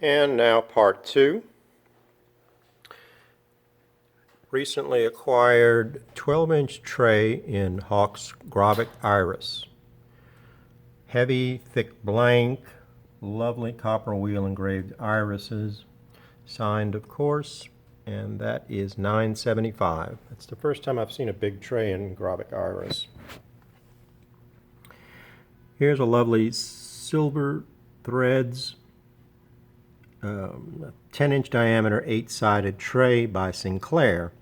And now part two. Recently acquired 12-inch tray in Hawk's Grovic Iris. Heavy, thick blank, lovely copper wheel engraved irises, signed of course, and that is $9.75. It's the first time I've seen a big tray in Grovic Iris. Here's a lovely silver threads 10-inch diameter 8-sided tray by Sinclair.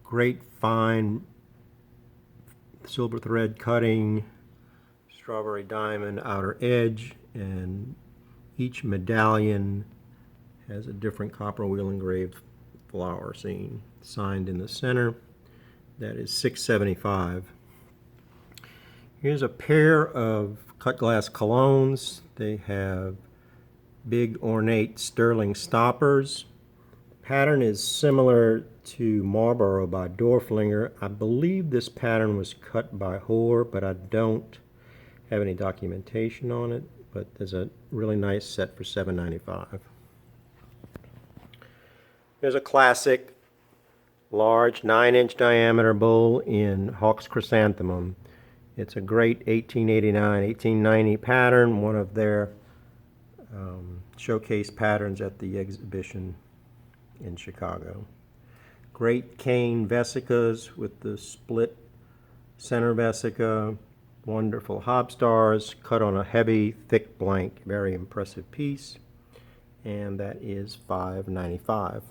Great fine silver thread cutting, strawberry diamond outer edge, and each medallion has a different copper wheel engraved flower scene signed in the center. That is $6.75. Here's a pair of cut glass colognes. They have big ornate sterling stoppers. Pattern is similar to Marlborough by Dorflinger. I believe this pattern was cut by Hoare, but I don't have any documentation on it. But there's a really nice set for $7.95. There's a classic large 9-inch diameter bowl in Hawk's Chrysanthemum. It's a great 1889-1890 pattern, one of their showcase patterns at the exhibition in Chicago. Great cane vesicas with the split center vesica, wonderful hobstars cut on a heavy, thick blank, very impressive piece, and that is $5.95.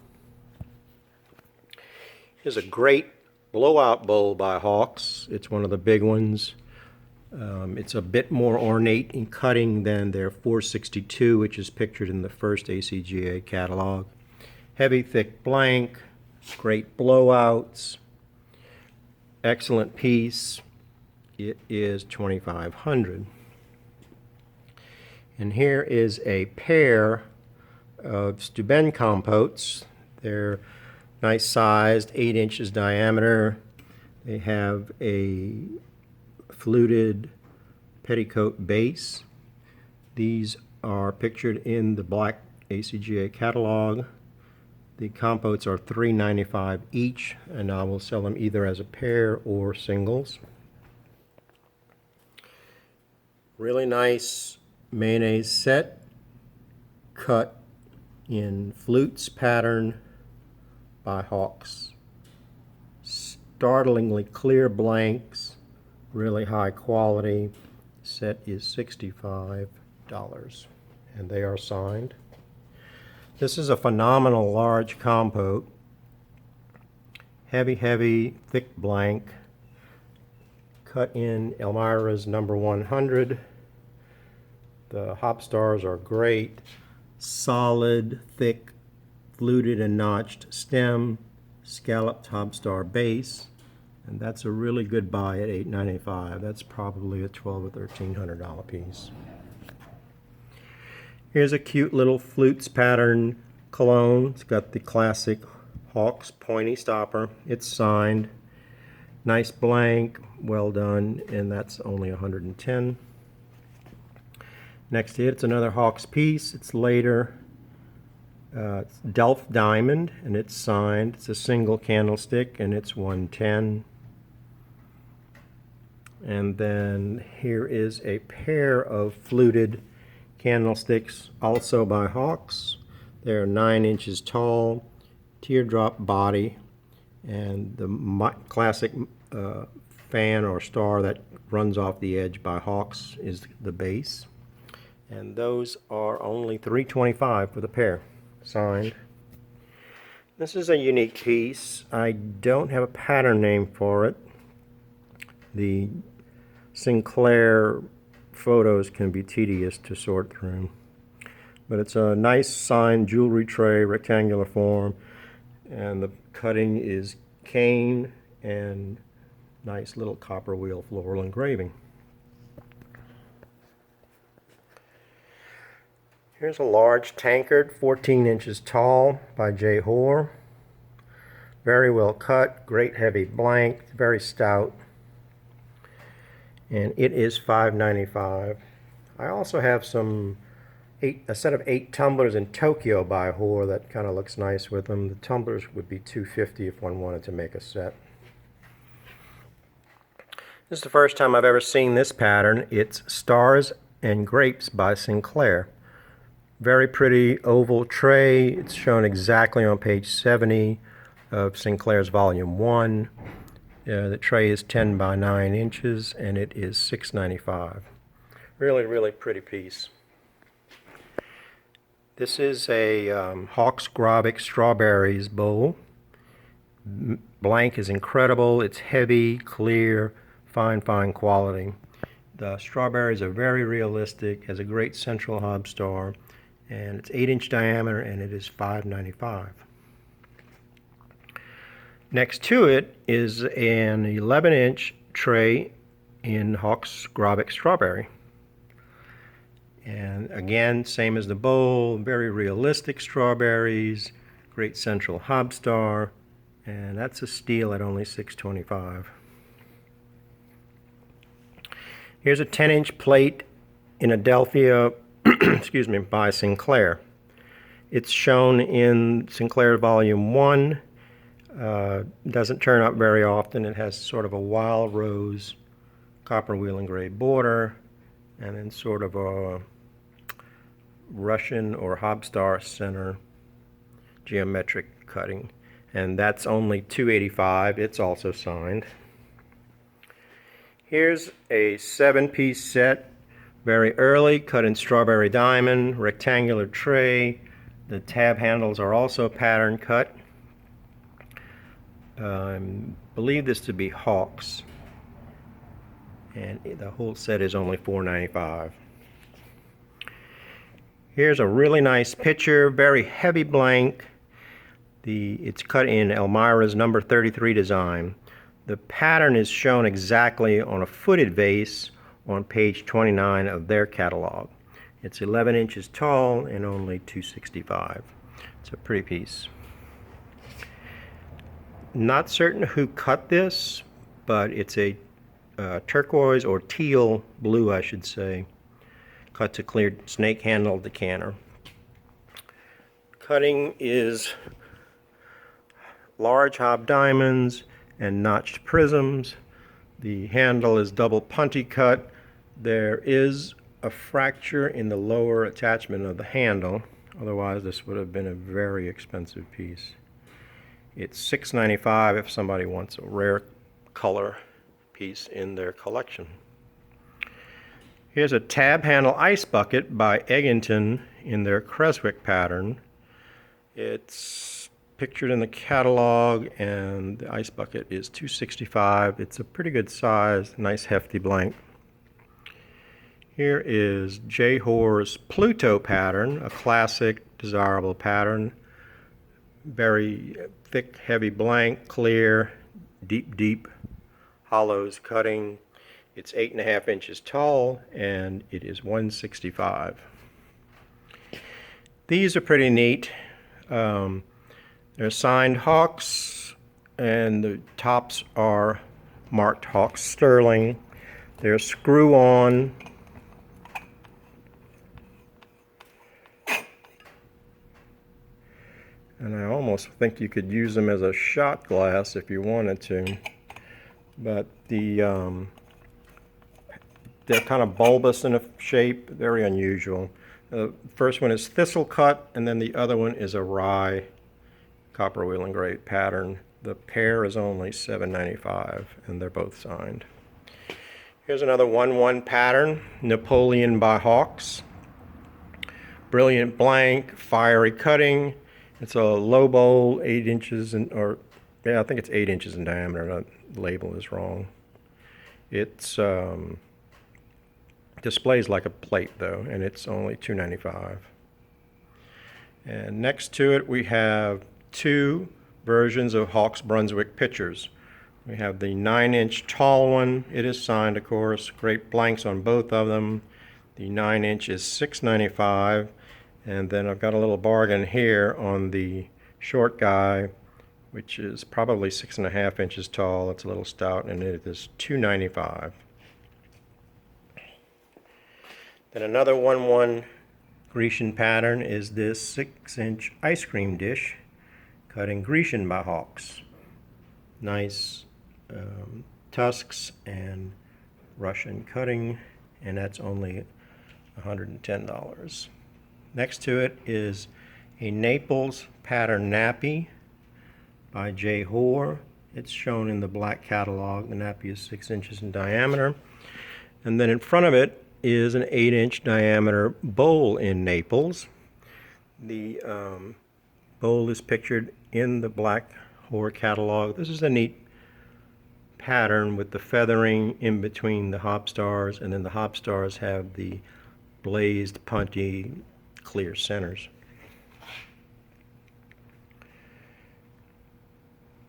Here's a great blowout bowl by Hawk's. It's one of the big ones. It's a bit more ornate in cutting than their 462, which is pictured in the first ACGA catalog. Heavy, thick blank, great blowouts, excellent piece. It is $2,500. And here is a pair of Steuben Compotes. They're nice sized, 8 inches diameter. They have a fluted petticoat base. These are pictured in the black ACGA catalog. The compotes are $3.95 each, and I will sell them either as a pair or singles. Really nice mayonnaise set, cut in flutes pattern by Hawk's. Startlingly clear blanks, really high quality. Set is $65, and they are signed. This is a phenomenal large compote. Heavy, thick blank, cut in Elmira's number 100. The hopstars are great. Solid, thick, fluted and notched stem, scalloped hopstar base, and that's a really good buy at $8.95. That's probably a $1,200 or $1,300 piece. Here's a cute little flutes pattern cologne. It's got the classic Hawk's pointy stopper. It's signed. Nice blank, well done, and that's only $110. Next to it, it's another Hawk's piece. It's later. It's Delft Diamond, and it's signed. It's a single candlestick, and it's $110. And then here is a pair of fluted candlesticks, also by Hawk's. They're 9 inches tall, teardrop body, and the classic fan or star that runs off the edge by Hawk's is the base. And those are only $3.25 for the pair, signed. This is a unique piece. I don't have a pattern name for it. The Sinclair photos can be tedious to sort through. But it's a nice signed jewelry tray, rectangular form, and the cutting is cane and nice little copper wheel floral engraving. Here's a large tankard, 14 inches tall, by J. Hoare. Very well cut, great heavy blank, very stout. And it is $5.95. I also have some a set of 8 tumblers in Tokyo by Hoare that kind of looks nice with them. The tumblers would be $250 if one wanted to make a set. This is the first time I've ever seen this pattern. It's Stars and Grapes by Sinclair. Very pretty oval tray. It's shown exactly on page 70 of Sinclair's Volume 1. The tray is 10 by 9 inches and it is $6.95. Really, really pretty piece. This is a Hawks Grovic Strawberries bowl. Blank is incredible. It's heavy, clear, fine quality. The strawberries are very realistic, has a great central hub star, and it's 8-inch diameter and it is $5.95. Next to it is an 11-inch tray in Hawks Grovic Strawberry. And again, same as the bowl, very realistic strawberries, great central hub star, and that's a steal at only $6.25. Here's a 10-inch plate in Adelphia, excuse me, by Sinclair. It's shown in Sinclair Volume 1. Doesn't turn up very often. It has sort of a wild rose copper wheel engraved border, and then sort of a Russian or Hobstar center geometric cutting, and that's only $2.85. It's also signed. Here's a 7-piece set, very early, cut in strawberry diamond, rectangular tray. The tab handles are also pattern cut. Believe this to be Hawks, and the whole set is only $4.95. Here's a really nice picture, very heavy blank. It's cut in Elmira's number 33 design. The pattern is shown exactly on a footed vase on page 29 of their catalog. It's 11 inches tall and only $2.65. It's a pretty piece. Not certain who cut this, but it's a turquoise or teal blue, I should say, cut to clear snake handle decanter. Cutting is large hob diamonds and notched prisms. The handle is double punty cut. There is a fracture in the lower attachment of the handle, otherwise this would have been a very expensive piece. It's $6.95 if somebody wants a rare color piece in their collection. Here's a tab handle ice bucket by Eggington in their Creswick pattern. It's pictured in the catalog and the ice bucket is $2.65. It's a pretty good size, nice hefty blank. Here is J. Hoare's Pluto pattern, a classic, desirable pattern. Very thick, heavy blank, clear, deep hollows cutting. It's 8.5 inches tall and it is $1.65. These are pretty neat. They're signed Hawks and the tops are marked Hawks Sterling. They're screw on. And I almost think you could use them as a shot glass if you wanted to. But they're kind of bulbous in a shape, very unusual. The first one is thistle cut, and then the other one is a rye copper wheel engraved pattern. The pair is only $7.95, and they're both signed. Here's another 1-1 pattern, Napoleon by Hawks. Brilliant blank, fiery cutting. It's a low bowl, 8 inches, I think it's 8 inches in diameter. The label is wrong. It's displays like a plate though, and it's only $2.95. And next to it we have 2 versions of Hawks Brunswick pitchers. We have the 9-inch tall one. It is signed, of course. Great blanks on both of them. The 9-inch is $6.95. And then I've got a little bargain here on the short guy, which is probably 6.5 inches tall. It's a little stout, and it is $2.95. Then another 1-1 Grecian pattern is this 6-inch ice cream dish cut in Grecian by Hawks. Nice tusks and Russian cutting, and that's only $110. Next to it is a Naples pattern nappy by J. Hoare. It's shown in the black catalog. The nappy is 6 inches in diameter. And then in front of it is an 8-inch diameter bowl in Naples. The bowl is pictured in the black Hoare catalog. This is a neat pattern with the feathering in between the hop stars, and then the hop stars have the blazed, punty, clear centers.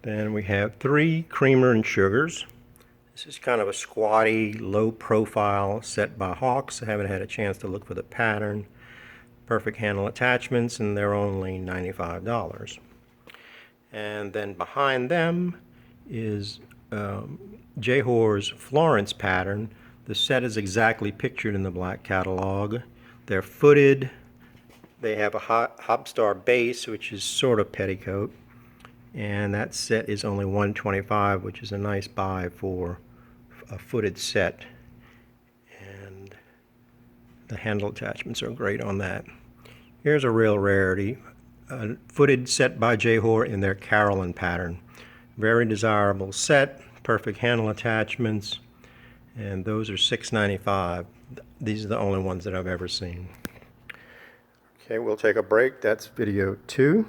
Then we have 3 creamer and sugars. This is kind of a squatty, low profile set by Hawks. I haven't had a chance to look for the pattern. Perfect handle attachments, and they're only $95. And then behind them is J. Hoare's Florence pattern. The set is exactly pictured in the black catalog. They're footed. They have a hop star base, which is sort of petticoat. And that set is only $125, which is a nice buy for a footed set. And the handle attachments are great on that. Here's a real rarity. A footed set by J. Hoare in their Carolyn pattern. Very desirable set, perfect handle attachments, and those are $6.95. These are the only ones that I've ever seen. Okay, we'll take a break. That's video 2.